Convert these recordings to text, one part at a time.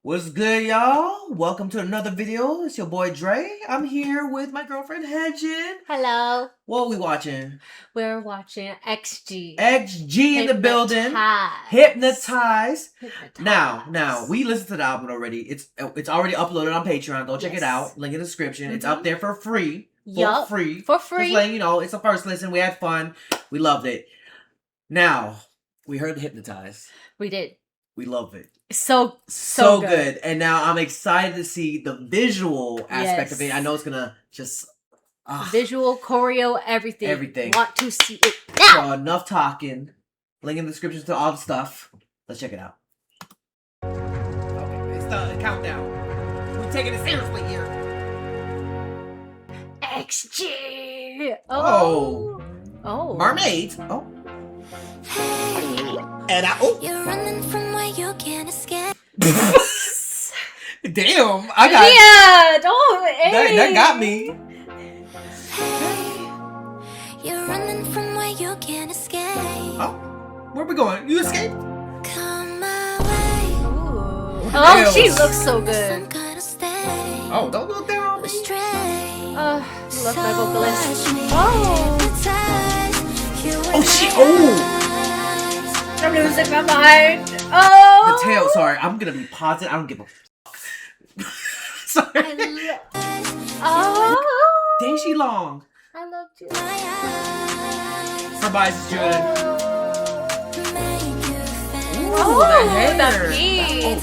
What's good, y'all? Welcome to another video. It's your boy Dre. I'm here with my girlfriend Hedgen. Hello. What are we watching? We're watching XG. XG in the building. Hypnotize. Now, we listened to the album already. It's already uploaded on Patreon. Go check it out. Link in the description. It's up there for free. For free. Just letting you know, it's a first listen. We had fun. We loved it. Now, we heard Hypnotize. We did. We love it. So good. And now I'm excited to see the visual aspect of it. I know it's gonna just visual, choreo, everything. Everything. Want to see it now. So enough talking. Link in the description to all the stuff. Let's check it out. Okay, it's the countdown. We're taking it seriously here. XG. Oh. Mermaids. Oh. Hey. And You're running from where you can't escape. Damn, I got. Yeah, don't. Hey. That got me. Hey. You're running from where you can't escape. Oh, where we going? You escape? Come my way. Ooh. Oh, she looks so good. Oh, don't look down on me. Love my vocalist. Oh, she. Oh. I'm losing my mind. Oh! The tail, sorry. I'm gonna be positive. I don't give a fuck. Sorry. Dang, she long. I loved you. Her bias is good. Ooh, the hair. The beat.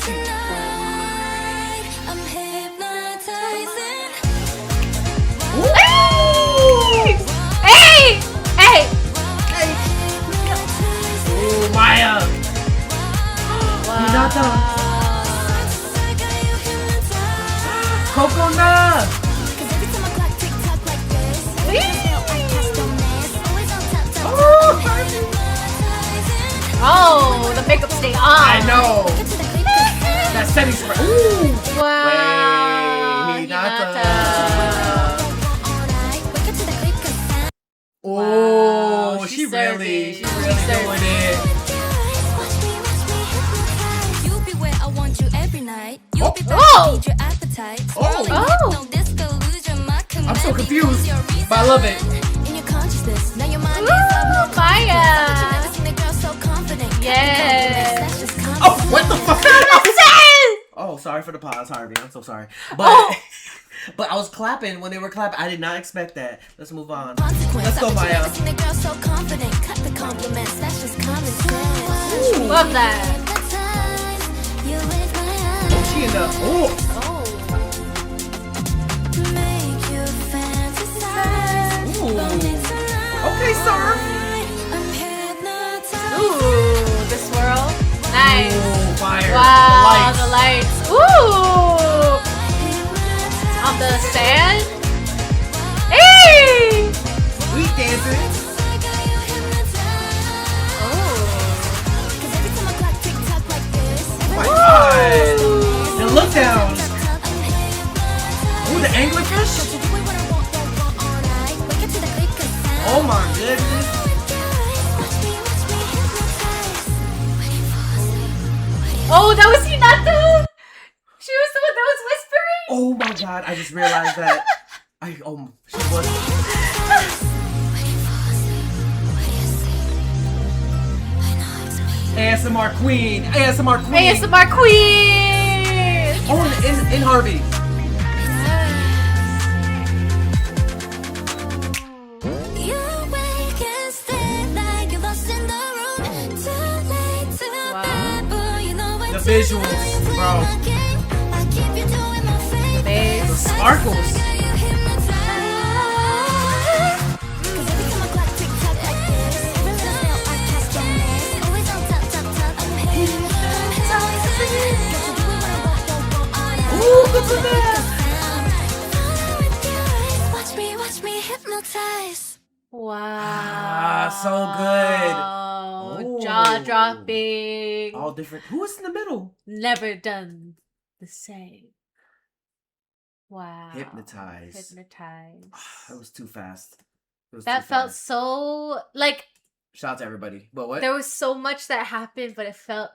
Hey! Hey! Ooh, Maya. Wow. You're not done. Coconut. Oh, the makeup stay on. I know. That setting spray. Ooh. Wow. Wait, Oh, wow. she's really doing it. I'm so confused, but I love it. Ooh, Maya. Yes. Oh, what the fuck? Oh, sorry for the pause, Harvey. I'm so sorry. But but I was clapping when they were clapping. I did not expect that. Let's move on. Let's go, Maya. Ooh, love that. Oh, she in the Okay, sir. Ooh, this swirl. Nice. Ooh, fire. Wow, the lights. Ooh. On the sand. Hey. Sweet dancing. Oh my god. The look down. Ooh, the anglerfish. Oh my goodness. Oh, that was Hinata. She was the one that was whispering. Oh my god, I just realized that. She was. ASMR queen. ASMR queen. ASMR queen. Oh, in Harvey. The visuals, bro. The sparkles. Ooh, look at that. Watch me hypnotize. Wow. So good. Oh, jaw dropping. All different. Who was in the middle? Never done the same. Wow. Hypnotize. It was too fast. That felt so like. Shout out to everybody. But what? There was so much that happened, but it felt.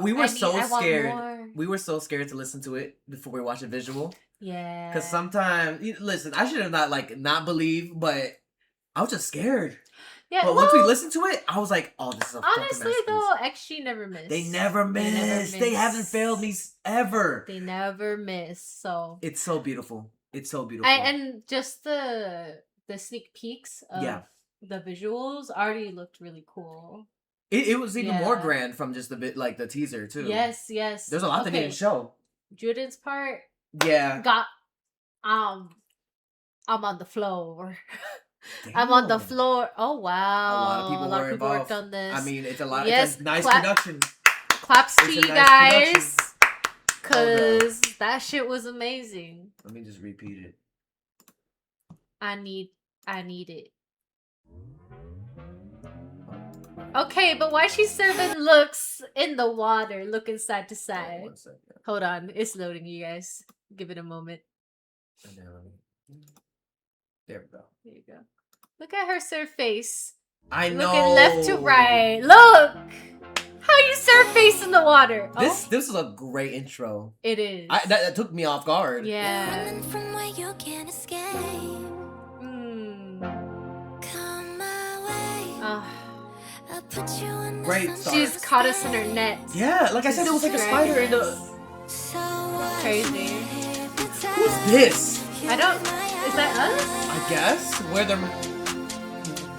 We were I so want scared. more. We were so scared to listen to it before we watched the visual. Yeah. Because sometimes, listen, I should have not believed, but I was just scared. Yeah. But once we listened to it, I was like, oh, this is a fucking honestly masterpiece. though, XG never miss. They never miss. They haven't failed me ever. They never miss. So it's so beautiful. It's so beautiful. And just the sneak peeks of the visuals already looked really cool. It was even more grand from just the bit like the teaser too. Yes. There's a lot they didn't show. Juden's part. Yeah. Got I'm on the floor. I'm on the floor. Oh wow. A lot of people were involved. Worked on this. I mean, it's a lot. Yes, it's a nice production. Claps to you guys. Cause that shit was amazing. Let me just repeat it. I need it. Okay, but why she serving looks in the water, looking side to side? 1 second. Hold on, it's loading, you guys. Give it a moment. There we go. There you go. Look at her serve face. I know. Looking left to right. Look! How you serve face in the water. This is a great intro. It is. That took me off guard. Yeah. Running from where you can't escape. Come my way. I'll put you in the Great sun. She's caught us in her net. Yeah, like I said, it was like a spider in the... Crazy. Who's this? I don't... Is that us? I guess. We're the...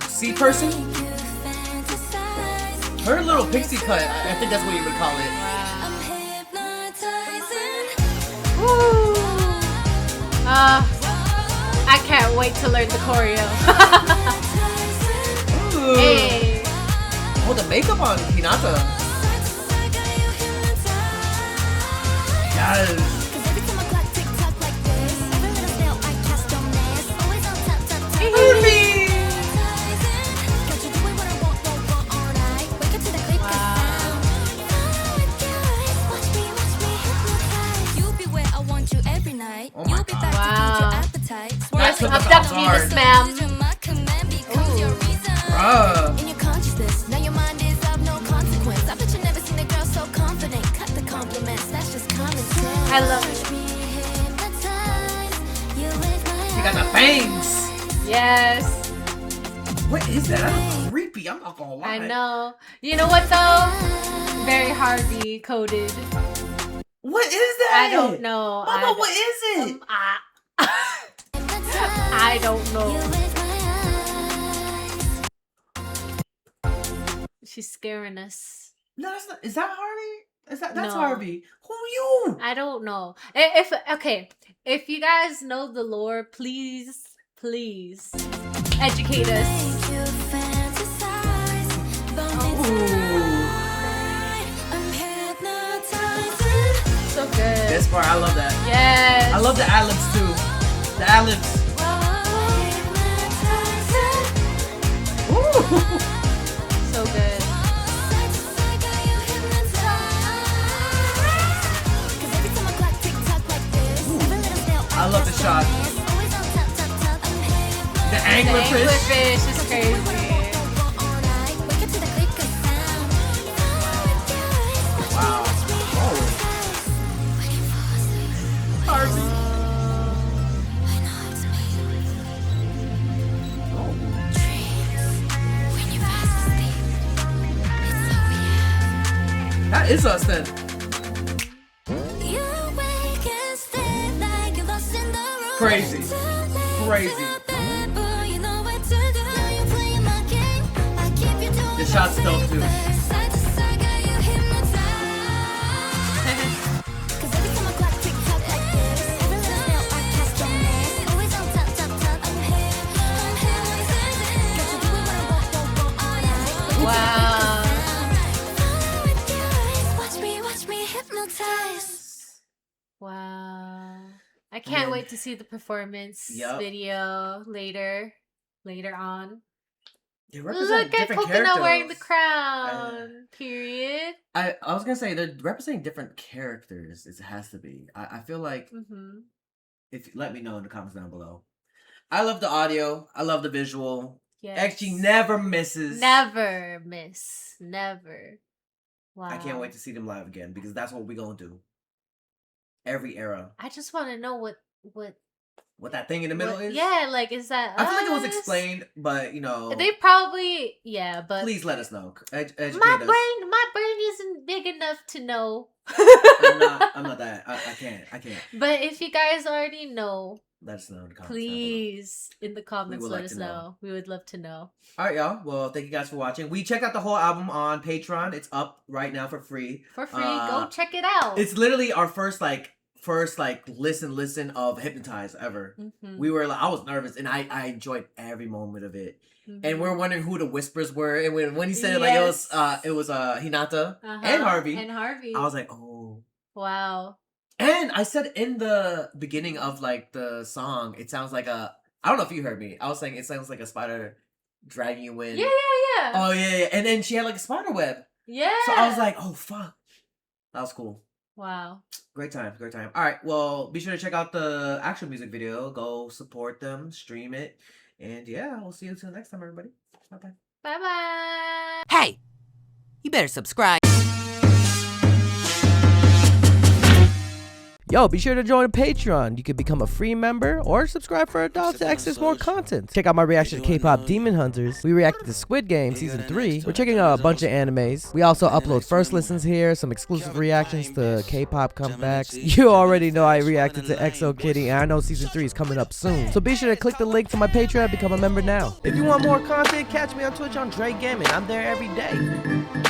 sea person? Her little pixie cut, I think that's what you would call it. Woo! I can't wait to learn the choreo. Hey. Oh, the makeup on Hinata. Yes. Oh my God. Wow. That took us off Abduct me, guard. Miss Ma'am. In your consciousness, now your mind is of no consequence. I bet you never seen a girl so confident. Cut the compliments, that's just common sense. I love it. She got the fangs. Yes. What is that? That's creepy. I'm not gonna lie. I know. You know what though? Very Harvey coded. What is that? I don't know. Mama, what is it? I don't know. She's scaring us. No, that's not. Is that Harvey? That's No. Harvey. Who you? I don't know. If you guys know the lore, please educate us. So good. This part, I love that. Yes. I love the ad-libs too. The ad-libs. Ooh. So good. I love the shot. The anglerfish. Anglerfish is crazy. Wow. Oh. Harvey. That is us then. Crazy. Crazy. The shot's dope too. Wow. Watch me hypnotize. Wow. I can't wait to see the performance video later on. They represent Look at different Coconut characters. wearing the crown. Period. I was gonna say they're representing different characters. It has to be. I feel like if let me know in the comments down below. I love the audio. I love the visual. Yes. XG never misses. Never miss. Never. Wow. I can't wait to see them live again because that's what we're gonna do. Every era. I just want to know what that thing in the middle is. Yeah, like is that? I feel like it was explained, but they probably but please let us know. Educate us. My brain isn't big enough to know. I'm not that. I can't. But if you guys already know, let us know in the comments. Please, in the comments, let us know. We would love to know. All right, y'all. Well, thank you guys for watching. We checked out the whole album on Patreon. It's up right now for free. Go check it out. It's literally our first listen of Hypnotize ever. We were I was nervous and I enjoyed every moment of it. And we're wondering who the whispers were. And when he said it was Hinata and Harvey. I was like, oh wow. And I said in the beginning of the song, it sounds like I don't know if you heard me. I was saying it sounds like a spider dragging you in. Yeah. Oh yeah. And then she had a spider web. Yeah. So I was like, oh fuck. That was cool. Wow. Great time. All right. Well, be sure to check out the actual music video. Go support them, stream it. And yeah, we'll see you until next time, everybody. Bye-bye. Bye-bye. Hey, you better subscribe. Yo, be sure to join Patreon. You can become a free member or subscribe for adults to access more content. Check out my reaction to K-pop Demon Hunters. We reacted to Squid Game Season 3. We're checking out a bunch of animes. We also upload first listens here, some exclusive reactions to K-pop comebacks. You already know I reacted to EXO Kitty, and I know Season 3 is coming up soon. So be sure to click the link to my Patreon and become a member now. If you want more content, catch me on Twitch on JREKML. I'm there every day.